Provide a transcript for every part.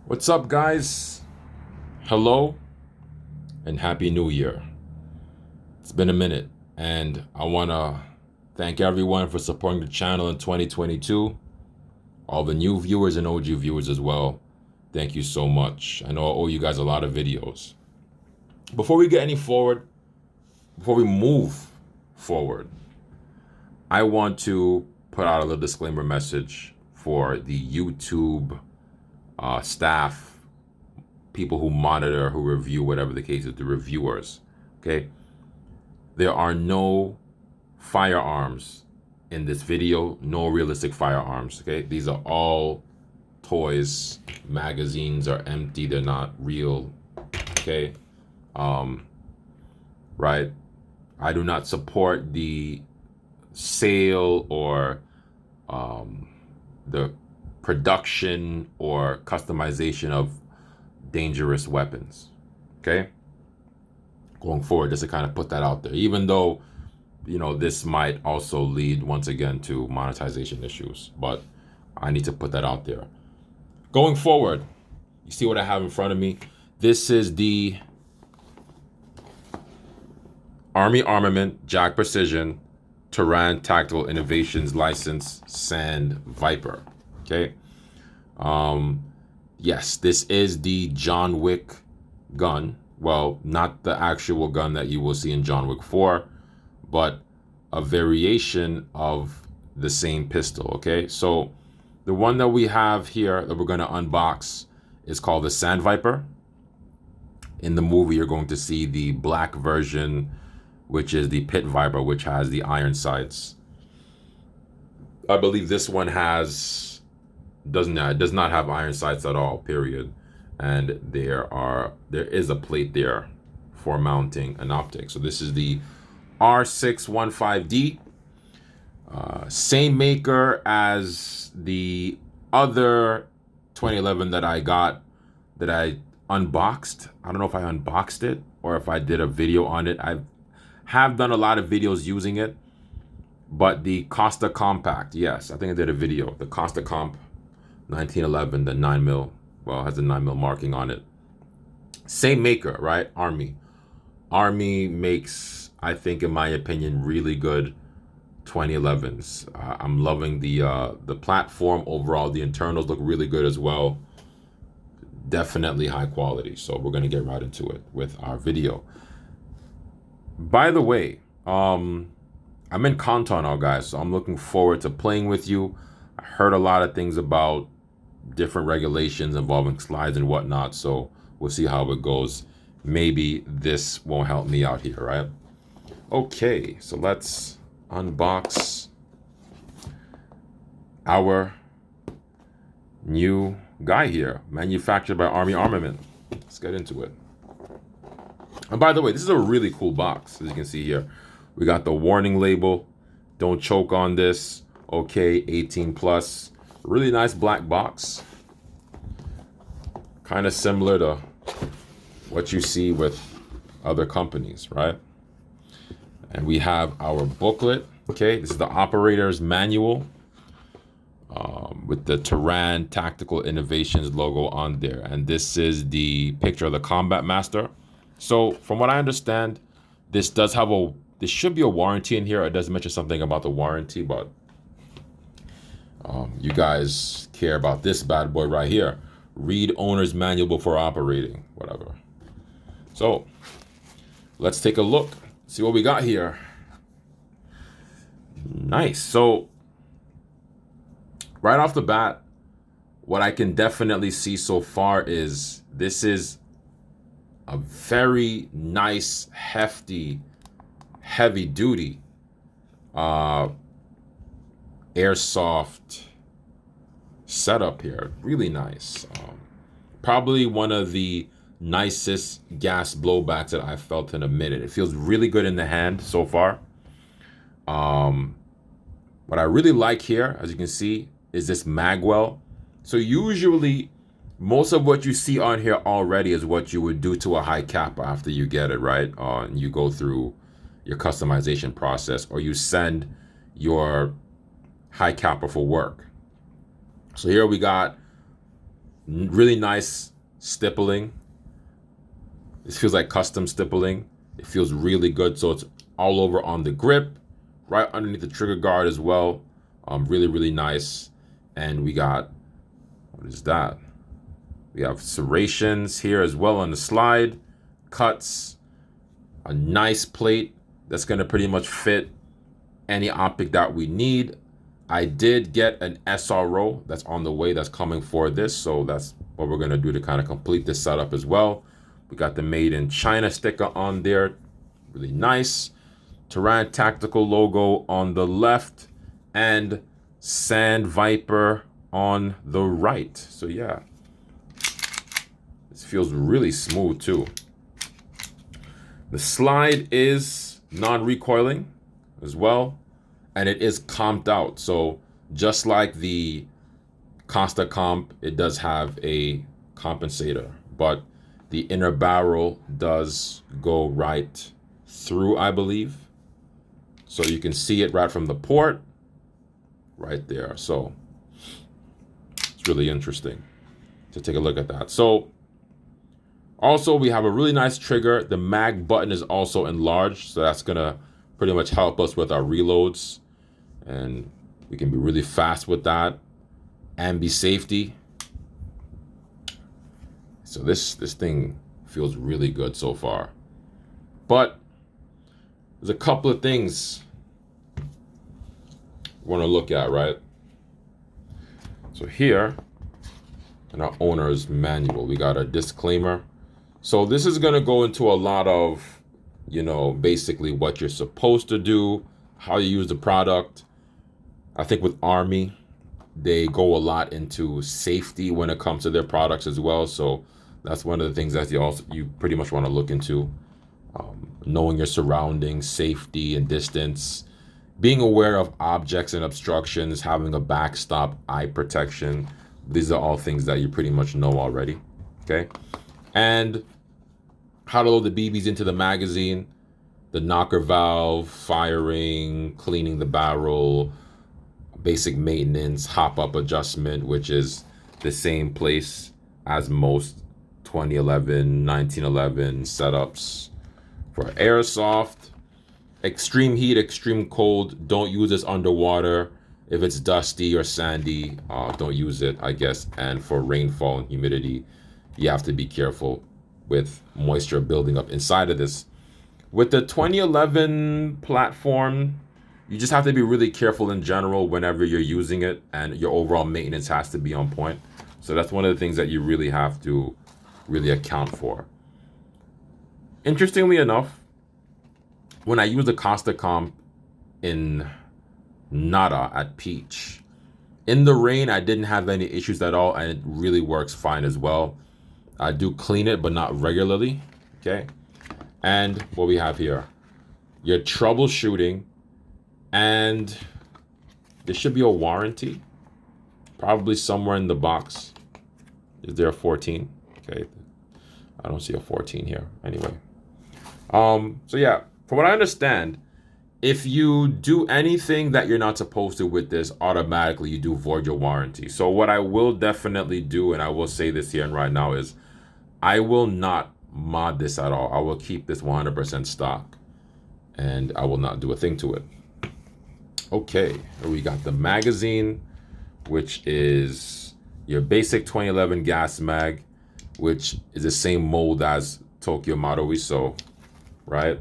What's up, guys? Hello and Happy New Year. It's been a minute, and I want to thank everyone for supporting the channel in 2022. All the new viewers and OG viewers as well. Thank you so much. I know I owe you guys a lot of videos. Before we get any forward, before we move forward, I want to put out a little disclaimer message for the YouTube staff, people who monitor, who review, whatever the case is, the reviewers. Okay, there are no firearms in this video, no realistic firearms. Okay, these are all toys. Magazines are empty, they're not real. Okay, right, I do not support the sale or the production or customization of dangerous weapons. Okay, going forward, just to kind of put that out there, even though this might also lead once again to monetization issues, but I need to put that out there. Going forward, you see what I have in front of me? This is the Army Armament Jag Precision Taran Tactical Innovations License Sand Viper. Okay, yes, this is the John Wick gun. Well, not the actual gun that you will see in John Wick 4, but a variation of the same pistol. Okay, so the one that we have here that we're going to unbox is called the Sand Viper. In the movie, you're going to see the black version, which is the Pit Viper, which has the iron sights. I believe this one does not have iron sights at all, period. And there is a plate there for mounting an optic. So this is the R615-D, same maker as the other 2011 that I unboxed. I don't know if I unboxed it or if I did a video on it. I have done a lot of videos using it, but the Costa Compact, yes, I think I did a video. The Costa Comp 1911, the 9mm, well, has a 9mm marking on it. Same maker, right? Army makes, I think, in my opinion, really good 2011s. I'm loving the platform overall. The internals look really good as well. Definitely high quality. So we're gonna get right into it with our video. By the way, I'm in Canton now, guys, so I'm looking forward to playing with you. I heard a lot of things about different regulations involving slides and whatnot, so we'll see how it goes. Maybe this won't help me out here, right? Okay, so let's unbox our new guy here, manufactured by Army Armament. Let's get into it. And by the way, this is a really cool box. As you can see here, we got the warning label, don't choke on this, okay, 18 plus. Really nice black box, kind of similar to what you see with other companies, right? And we have our booklet. Okay, this is the operator's manual with the Taran Tactical Innovations logo on there, and this is the picture of the Combat Master. So from what I understand, this should be a warranty in here. It does mention something about the warranty, but you guys care about this bad boy right here. Read owner's manual before operating, whatever. So let's take a look, see what we got here. Nice. So right off the bat, what I can definitely see so far is this is a very nice, hefty, heavy duty airsoft setup here. Really nice. Probably one of the nicest gas blowbacks that I've felt in a minute. It feels really good in the hand so far. What I really like here, as you can see, is this magwell. So usually most of what you see on here already is what you would do to a high cap after you get it, right? And you go through your customization process, or you send your high capper for work. So here we got Really nice stippling. This feels like custom stippling. It feels really good. So it's all over on the grip, right underneath the trigger guard as well. Really, really nice. And we got, what is that? We have serrations here as well on the slide, cuts, a nice plate that's going to pretty much fit any optic that we need. I did get an SRO that's on the way, that's coming for this. So that's what we're going to do to kind of complete this setup as well. We got the Made in China sticker on there. Really nice. Terran Tactical logo on the left and Sand Viper on the right. So yeah, this feels really smooth too. The slide is non-recoiling as well, and it is comped out. So just like the Costa Comp, it does have a compensator, but the inner barrel does go right through, I believe. So you can see it right from the port, right there. So it's really interesting to take a look at that. So also we have a really nice trigger. The mag button is also enlarged, so that's gonna pretty much help us with our reloads, and we can be really fast with that and be safety. So this thing feels really good so far. But there's a couple of things we want to look at, right? So here in our owner's manual, we got a disclaimer. So this is going to go into a lot of, you know, basically what you're supposed to do, how you use the product. I think with Army, they go a lot into safety when it comes to their products as well. So that's one of the things that you pretty much want to look into. Knowing your surroundings, safety and distance, being aware of objects and obstructions, having a backstop, eye protection. These are all things that you pretty much know already, okay? And how to load the BBs into the magazine, the knocker valve, firing, cleaning the barrel, basic maintenance, hop-up adjustment, which is the same place as most 2011, 1911 setups. For airsoft, extreme heat, extreme cold, don't use this underwater. If it's dusty or sandy, don't use it, I guess. And for rainfall and humidity, you have to be careful with moisture building up inside of this. With the 2011 platform, you just have to be really careful in general whenever you're using it, and your overall maintenance has to be on point. So that's one of the things that you really have to really account for. Interestingly enough, when I use the Costa Comp in Nada at Peach, in the rain, I didn't have any issues at all, and it really works fine as well. I do clean it, but not regularly, okay? And what we have here, your troubleshooting, and there should be a warranty, probably somewhere in the box. Is there a 14? Okay, I don't see a 14 here. Anyway, so yeah, from what I understand, if you do anything that you're not supposed to with this, automatically you do void your warranty. So what I will definitely do, and I will say this here and right now, is I will not mod this at all. I will keep this 100% stock, and I will not do a thing to it. Okay, we got the magazine, which is your basic 2011 gas mag, which is the same mold as Tokyo Maruwi, so right,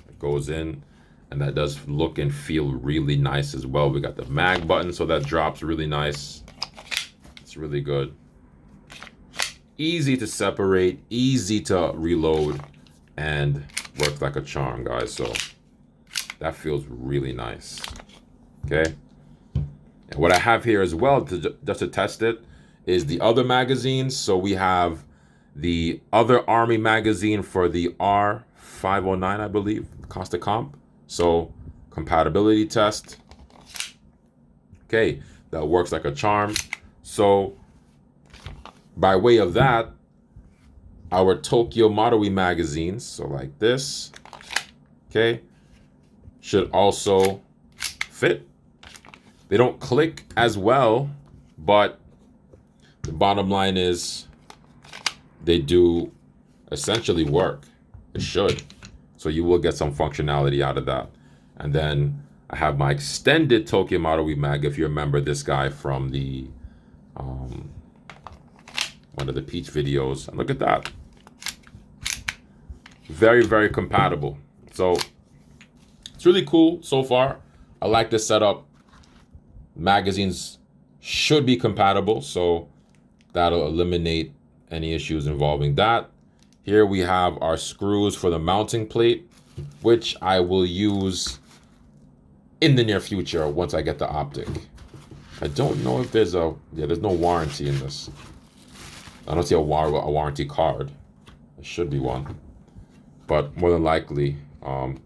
it goes in, and that does look and feel really nice as well. We got the mag button, so that drops really nice. It's really good, easy to separate, easy to reload, and works like a charm, guys. So that feels really nice. Okay, and what I have here as well, just to test it, is the other magazines. So we have the other Army magazine for the R509, I believe, Costa Comp. So compatibility test. Okay, that works like a charm. So by way of that, our Tokyo Maruwi magazines, so like this, okay, should also fit. They don't click as well, but bottom line is they do essentially work. It should. So you will get some functionality out of that. And then I have my extended Tokyo Model Wii mag, if you remember this guy from the one of the Peach videos. And look at that. Very, very compatible. So it's really cool so far. I like this setup. Magazines should be compatible, so that'll eliminate any issues involving that. Here we have our screws for the mounting plate, which I will use in the near future once I get the optic. I don't know if there's there's no warranty in this. I don't see a warranty card. There should be one. But more than likely,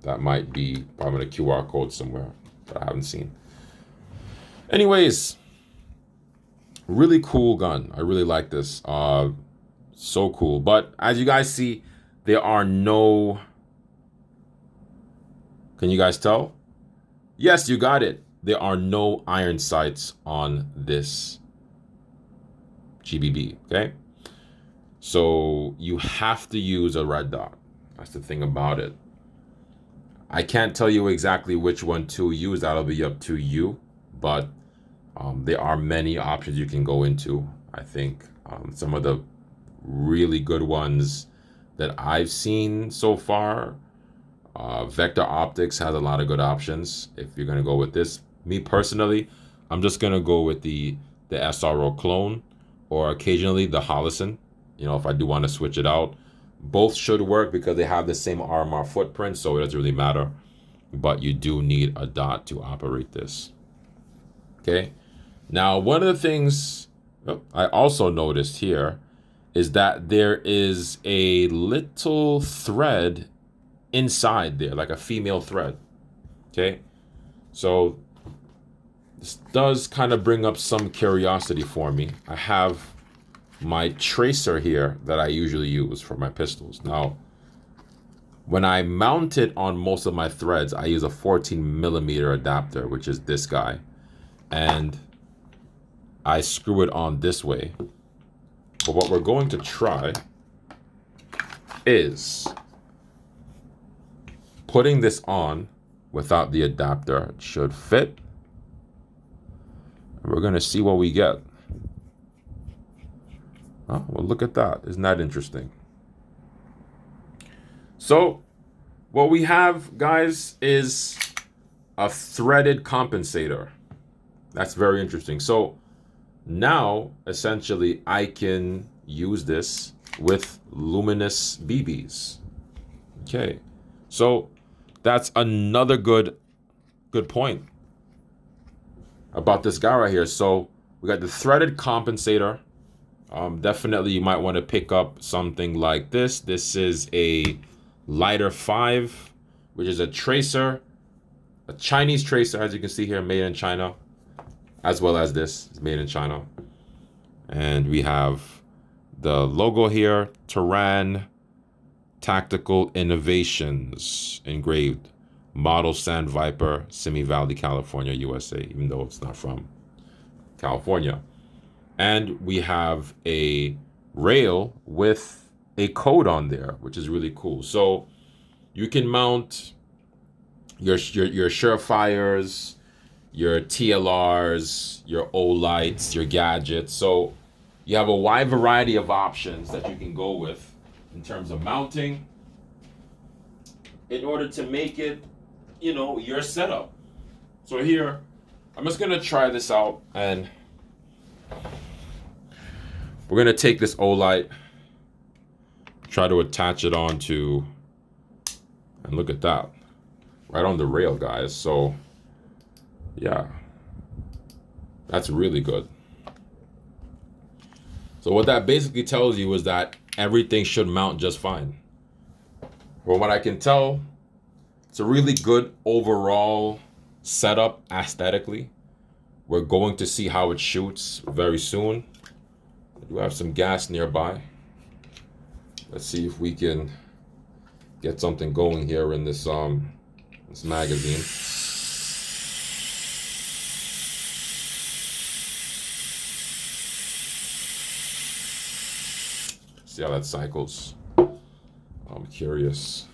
that might be probably a QR code somewhere that I haven't seen. Anyways, really cool gun. I really like this. So cool. But as you guys see, there are no... Can you guys tell? Yes, you got it. There are no iron sights on this GBB, okay? So you have to use a red dot. That's the thing about it. I can't tell you exactly which one to use. That'll be up to you. But there are many options you can go into. I think some of the really good ones that I've seen so far, Vector Optics has a lot of good options if you're going to go with this. Me personally, I'm just going to go with the SRO clone, or occasionally the Holosun, you know, if I do want to switch it out. Both should work because they have the same RMR footprint, so it doesn't really matter. But you do need a dot to operate this. Okay. Now, one of the things I also noticed here is that there is a little thread inside there, like a female thread. Okay. So this does kind of bring up some curiosity for me. I have my tracer here that I usually use for my pistols. Now, when I mount it on most of my threads, I use a 14mm adapter, which is this guy. And I screw it on this way. But what we're going to try is putting this on without the adapter. It should fit. And we're going to see what we get. Oh, well, look at that. Isn't that interesting? So what we have, guys, is a threaded compensator. That's very interesting. So now, essentially, I can use this with luminous BBs. Okay. So that's another good point about this guy right here. So we got the threaded compensator. Definitely you might want to pick up something like this. This is a Lighter 5, which is a tracer, a Chinese tracer, as you can see here, made in China, as well as this is made in China. And we have the logo here, Tehran Tactical Innovations, engraved, model Sand Viper, Simi Valley, California, USA, even though it's not from California. And we have a rail with a code on there, which is really cool. So you can mount your Surefires, your TLRs, your Olights, your gadgets. So you have a wide variety of options that you can go with in terms of mounting in order to make it, you know, your setup. So here, I'm just gonna try this out, and we're gonna take this Olight, try to attach it onto, and look at that, right on the rail, guys. So yeah, that's really good. So what that basically tells you is that everything should mount just fine. From what I can tell, it's a really good overall setup aesthetically. We're going to see how it shoots very soon. I do have some gas nearby. Let's see if we can get something going here in this this magazine. See how that cycles. I'm curious.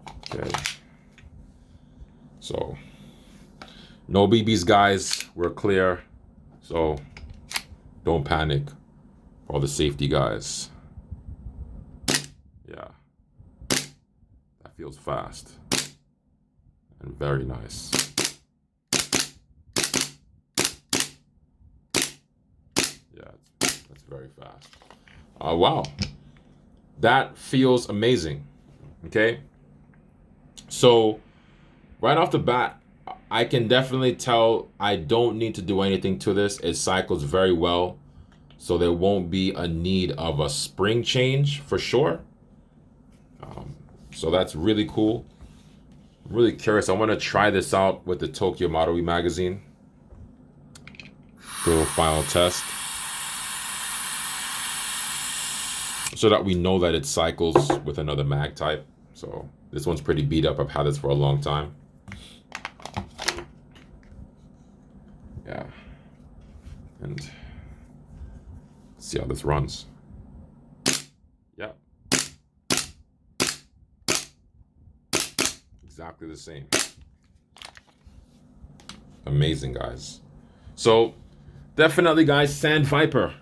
Okay. So, no BBs, guys. We're clear. So, don't panic. For all the safety guys. Yeah. That feels fast. And very nice. Yeah, that's very fast. Wow. That feels amazing. Okay. So, right off the bat, I can definitely tell I don't need to do anything to this. It cycles very well. So there won't be a need of a spring change for sure. So that's really cool. I'm really curious. I want to try this out with the Tokyo Model E magazine. Do a final test. So that we know that it cycles with another mag type. So this one's pretty beat up. I've had this for a long time. Yeah. And see how this runs. Yeah. Exactly the same. Amazing, guys. So definitely, guys, Sand Viper.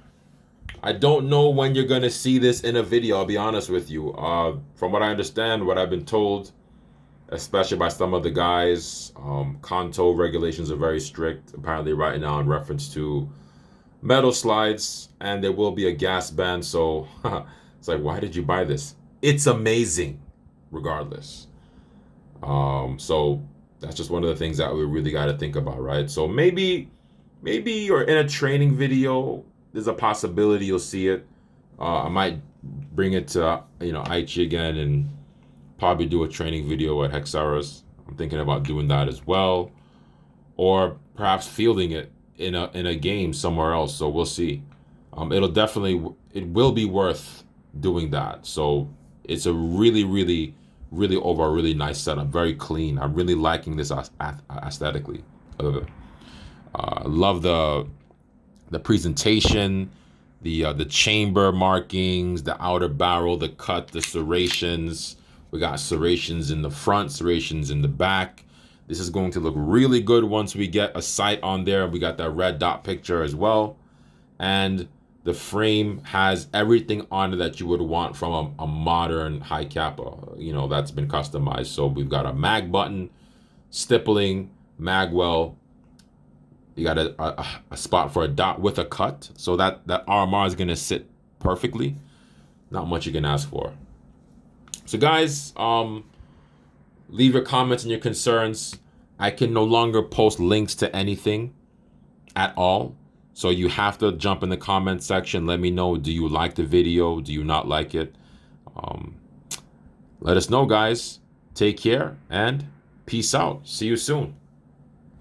I don't know when you're gonna see this in a video, I'll be honest with you. From what I understand, what I've been told, especially by some of the guys, Kanto regulations are very strict, apparently right now in reference to metal slides, and there will be a gas ban, so it's like, why did you buy this? It's amazing, regardless. So that's just one of the things that we really got to think about, right? So maybe you're in a training video, there's a possibility you'll see it. I might bring it to Ig again and probably do a training video at Hexaras. I'm thinking about doing that as well, or perhaps fielding it in a game somewhere else. So we'll see. It will be worth doing that. So it's a really overall really nice setup, very clean. I'm really liking this aesthetically. Love the presentation, the chamber markings, the outer barrel, the cut, the serrations. We got serrations in the front, serrations in the back. This is going to look really good once we get a sight on there. We got that red dot picture as well. And the frame has everything on it that you would want from a modern high kappa, that's been customized. So we've got a mag button, stippling, mag well. You got a spot for a dot with a cut. So that RMR is going to sit perfectly. Not much you can ask for. So guys, leave your comments and your concerns. I can no longer post links to anything at all. So you have to jump in the comment section. Let me know, do you like the video? Do you not like it? Let us know, guys. Take care and peace out. See you soon.